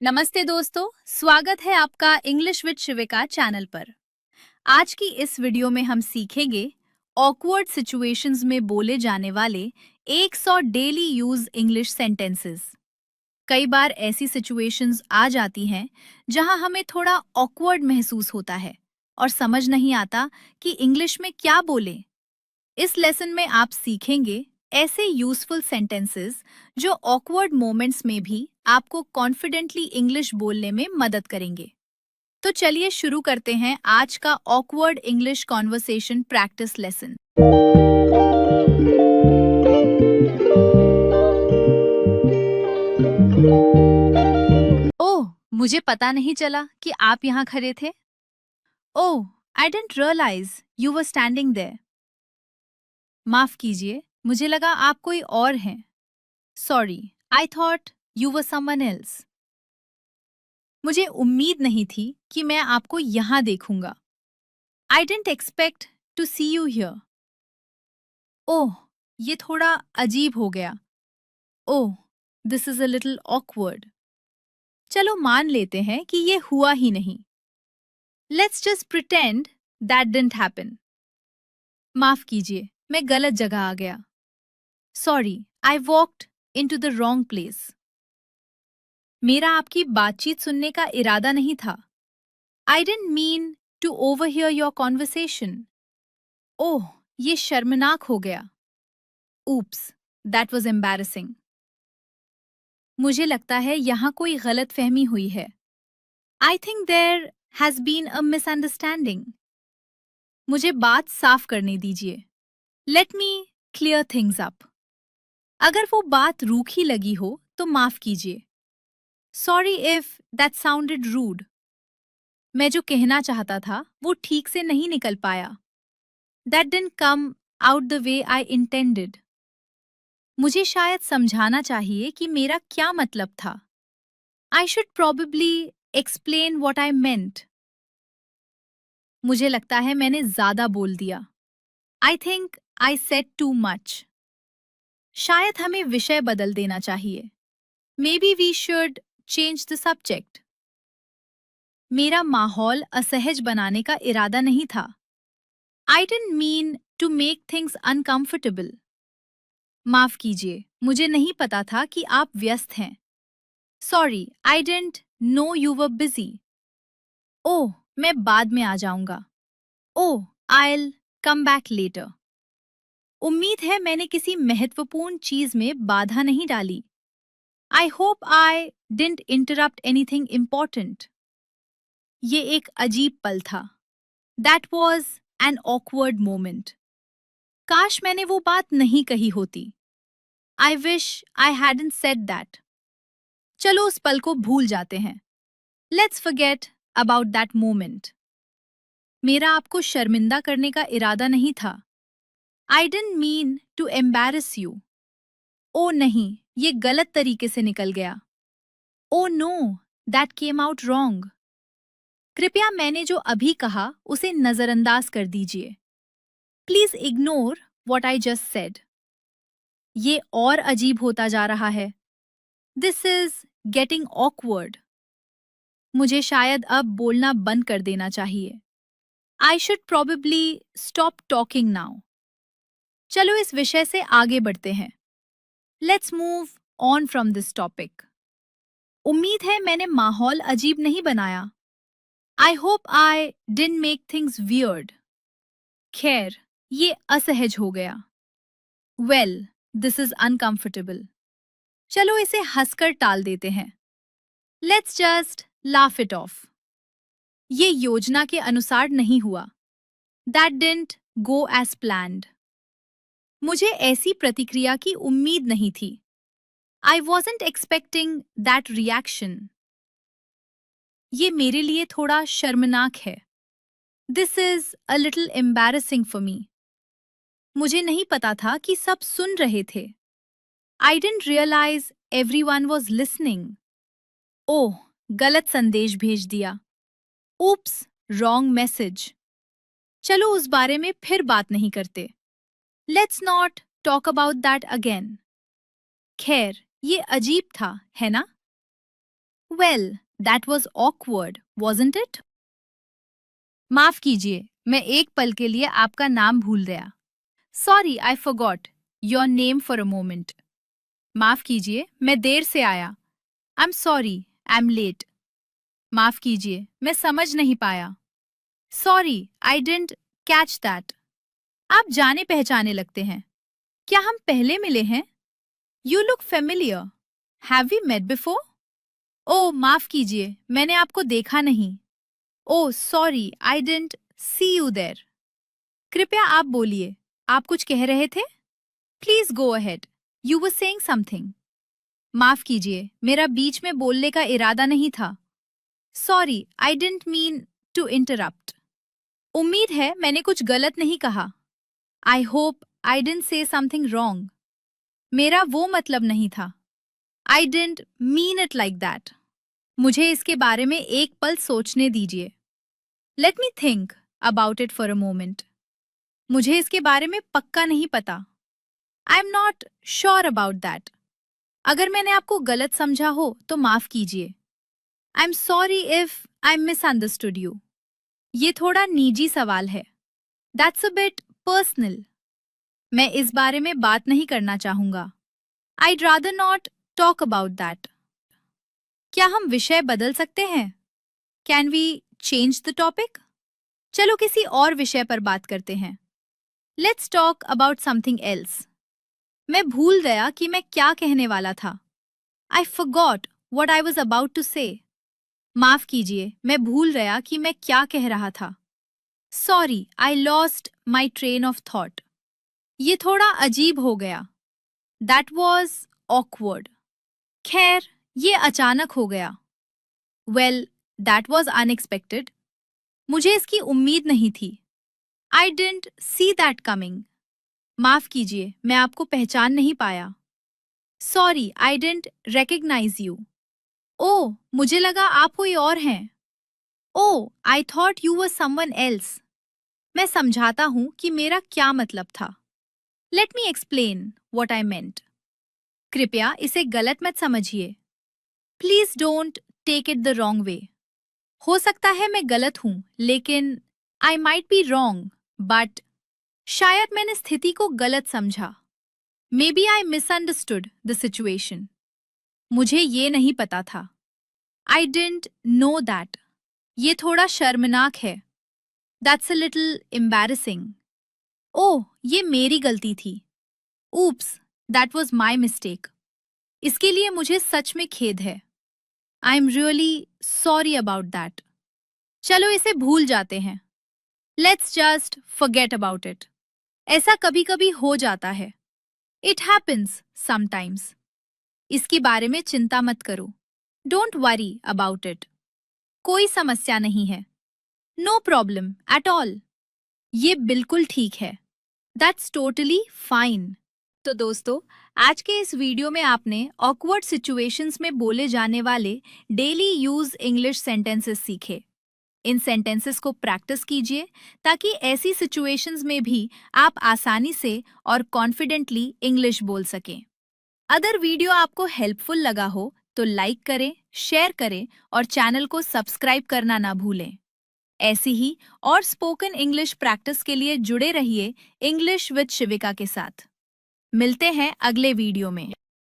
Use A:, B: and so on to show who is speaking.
A: नमस्ते दोस्तों, स्वागत है आपका इंग्लिश विद शिविका चैनल पर। आज की इस वीडियो में हम सीखेंगे ऑकवर्ड सिचुएशंस में बोले जाने वाले 100 डेली यूज इंग्लिश सेंटेंसेस। कई बार ऐसी सिचुएशंस आ जाती हैं जहां हमें थोड़ा ऑकवर्ड महसूस होता है और समझ नहीं आता कि इंग्लिश में क्या बोलें। इस लेसन में आप सीखेंगे ऐसे यूजफुल सेंटेंसेस जो ऑकवर्ड मोमेंट्स में भी आपको कॉन्फिडेंटली इंग्लिश बोलने में मदद करेंगे। तो चलिए शुरू करते हैं आज का awkward English conversation practice lesson. Oh, मुझे पता नहीं चला कि आप यहाँ खड़े थे। Oh, I didn't realise you were standing there. माफ कीजिए, मुझे लगा आप कोई और हैं। Sorry, I thought you were someone else. मुझे उम्मीद नहीं थी कि मैं आपको यहाँ देखूंगा। I didn't expect to see you here. Oh, ये थोड़ा अजीब हो गया। Oh, this is a little awkward. चलो मान लेते हैं कि ये हुआ ही नहीं। Let's just pretend that didn't happen. माफ कीजिए, मैं गलत जगह आ गया। Sorry, I walked into the wrong place. मेरा आपकी बातचीत सुनने का इरादा नहीं था। I didn't mean to overhear your conversation. Oh, ये शर्मनाक हो गया। Oops, that was embarrassing. मुझे लगता है यहाँ कोई गलतफहमी हुई है। I think there has been a misunderstanding. मुझे बात साफ करने दीजिए। Let me clear things up. अगर वो बात रूखी लगी हो तो माफ कीजिए। Sorry if that sounded rude. मैं जो कहना चाहता था वो ठीक से नहीं निकल पाया। That didn't come out the way I intended. मुझे शायद समझाना चाहिए कि मेरा क्या मतलब था। I should probably explain what I meant. मुझे लगता है मैंने ज्यादा बोल दिया। I think I said too much. शायद हमें विषय बदल देना चाहिए। Maybe we should change the subject. मेरा माहौल असहज बनाने का इरादा नहीं था। I didn't mean to make things uncomfortable. माफ कीजिए, मुझे नहीं पता था कि आप व्यस्त हैं। Sorry, I didn't know you were busy. Oh, मैं बाद में आ जाऊंगा। Oh, I'll come back later. उम्मीद है मैंने किसी महत्वपूर्ण चीज में बाधा नहीं डाली। I hope I didn't interrupt anything important. ये एक अजीब पल था। That was an awkward moment. काश मैंने वो बात नहीं कही होती। I wish I hadn't said that. चलो उस पल को भूल जाते हैं। Let's forget about that moment. मेरा आपको शर्मिंदा करने का इरादा नहीं था। I didn't mean to embarrass you. ओ नहीं, ये गलत तरीके से निकल गया। Oh no, that came out wrong. कृपया मैंने जो अभी कहा उसे नजरअंदाज कर दीजिए। Please ignore what I just said. ये और अजीब होता जा रहा है। This is getting awkward. मुझे शायद अब बोलना बंद कर देना चाहिए। आई should probably stop talking now. चलो इस विषय से आगे बढ़ते हैं। Let's move on from this topic. उम्मीद है मैंने माहौल अजीब नहीं बनाया। आई hope I didn't make things weird. खैर, ये असहज हो गया। Well, this is uncomfortable. चलो इसे हंसकर टाल देते हैं। Let's just laugh it off. ये योजना के अनुसार नहीं हुआ। That didn't go as planned. मुझे ऐसी प्रतिक्रिया की उम्मीद नहीं थी। I wasn't expecting that reaction. ये मेरे लिए थोड़ा शर्मनाक है। This is a little embarrassing for me. मुझे नहीं पता था कि सब सुन रहे थे। I didn't realise everyone was listening. Oh, गलत संदेश भेज दिया। Oops, wrong message. चलो उस बारे में फिर बात नहीं करते। Let's not talk about that again. खैर, ये अजीब था, है ना? Well, that was awkward, wasn't it? माफ कीजिए, मैं एक पल के लिए आपका नाम भूल गया. Sorry, I forgot your name for a moment. माफ कीजिए, मैं देर से आया. I'm sorry, I'm late. माफ कीजिए, मैं समझ नहीं पाया. Sorry, I didn't catch that. आप जाने पहचाने लगते हैं. क्या हम पहले मिले हैं? You look familiar. Have we met before? ओह, माफ कीजिए, मैंने आपको देखा नहीं. Oh, sorry, I didn't see you there. कृपया आप बोलिए. आप कुछ कह रहे थे? Please go ahead. You were saying something. माफ कीजिए, मेरा बीच में बोलने का इरादा नहीं था. Sorry, I didn't mean to interrupt. उम्मीद है मैंने कुछ गलत नहीं कहा. I hope I didn't say something wrong. मेरा वो मतलब नहीं था. I didn't mean it like that. मुझे इसके बारे में एक पल सोचने दीजिए. Let me think about it for a moment. मुझे इसके बारे में पक्का नहीं पता. I am not sure about that. अगर मैंने आपको गलत समझा हो तो माफ कीजिए. I am sorry if I misunderstood you. ये थोड़ा निजी सवाल है. That's a bit personal. मैं इस बारे में बात नहीं करना चाहूंगा. I'd rather not talk about that. क्या हम विषय बदल सकते हैं? Can we change the topic? चलो किसी और विषय पर बात करते हैं. Let's talk about something else. मैं भूल गया कि मैं क्या कहने वाला था. I forgot what I was about to से. माफ कीजिए, मैं भूल गया कि मैं क्या कह रहा था. Sorry, I lost my train of thought. ये थोड़ा अजीब हो गया. That was awkward. खैर, ये अचानक हो गया. Well, that was unexpected. मुझे इसकी उम्मीद नहीं थी. I didn't see that coming. माफ कीजिए, मैं आपको पहचान नहीं पाया. Sorry, I didn't recognise you. Oh, मुझे लगा आप कोई और हैं. Oh, I thought you were someone else. मैं समझाता हूं कि मेरा क्या मतलब था. Let me explain what I meant. कृपया इसे गलत मत समझिए. Please don't take it the wrong way. हो सकता है मैं गलत हूं, लेकिन I might be wrong, but शायद मैंने स्थिति को गलत समझा. Maybe I misunderstood the situation. मुझे ये नहीं पता था. I didn't know that. ये थोड़ा शर्मनाक है. That's a little embarrassing. ओह, ये मेरी गलती थी. Oops, that was my mistake. इसके लिए मुझे सच में खेद है. I am really sorry about that. चलो इसे भूल जाते हैं. Let's just forget about it. ऐसा कभी कभी हो जाता है. It happens sometimes. इसके बारे में चिंता मत करो. Don't worry about it. कोई समस्या नहीं है. No problem at all. ये बिल्कुल ठीक है. That's totally fine. तो दोस्तों, आज के इस वीडियो में आपने ऑकवर्ड सिचुएशंस में बोले जाने वाले डेली यूज इंग्लिश सेंटेंसेस सीखे. इन सेंटेंसेस को प्रैक्टिस कीजिए ताकि ऐसी सिचुएशंस में भी आप आसानी से और कॉन्फिडेंटली इंग्लिश बोल सकें. अगर वीडियो आपको हेल्पफुल लगा हो तो लाइक करें, शेयर करें और चैनल को सब्सक्राइब करना ना भूलें. ऐसी ही और स्पोकन इंग्लिश प्रैक्टिस के लिए जुड़े रहिए इंग्लिश विद शिविका के साथ. मिलते हैं अगले वीडियो में.